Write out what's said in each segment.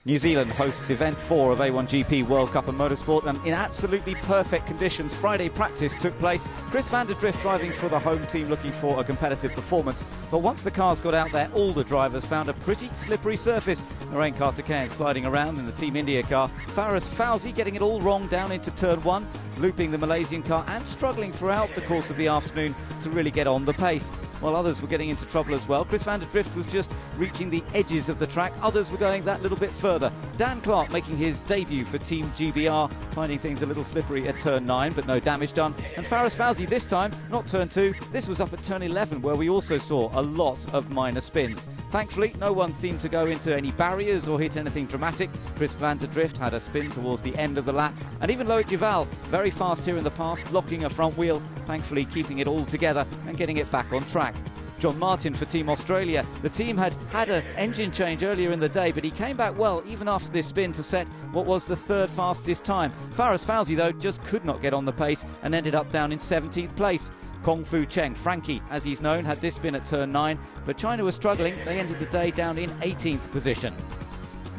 New Zealand hosts event 4 of A1GP World Cup and Motorsport, and in absolutely perfect conditions Friday practice took place. Chris van der Drift driving for the home team, looking for a competitive performance, but once the cars got out there all the drivers found a pretty slippery surface. Lorraine Carter-Cairn sliding around in the Team India car, Faris Fawzi getting it all wrong down into turn 1, looping the Malaysian car and struggling throughout the course of the afternoon to really get on the pace. While others were getting into trouble as well. Chris van der Drift was just reaching the edges of the track. Others were going that little bit further. Dan Clark making his debut for Team GBR, finding things a little slippery at turn 9, but no damage done. And Faris Fawzi this time, not turn 2, this was up at turn 11, where we also saw a lot of minor spins. Thankfully, no one seemed to go into any barriers or hit anything dramatic. Chris van der Drift had a spin towards the end of the lap. And even Loic Duval, very fast here in the past, locking a front wheel, thankfully keeping it all together and getting it back on track. John Martin for Team Australia. The team had an engine change earlier in the day, but he came back well even after this spin to set what was the third fastest time. Faris Fawzi, though, just could not get on the pace and ended up down in 17th place. Kong Fu Cheng, Frankie as he's known, had this spin at turn 9, but China was struggling. They ended the day down in 18th position.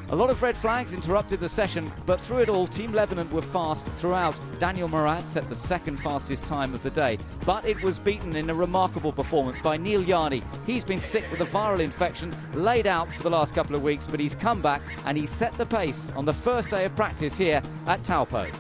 A lot of red flags interrupted the session, but through it all, Team Lebanon were fast throughout. Daniel Murad set the second fastest time of the day, but it was beaten in a remarkable performance by Neel Jani. He's been sick with a viral infection, laid out for the last couple of weeks, but he's come back and he set the pace on the first day of practice here at Taupo.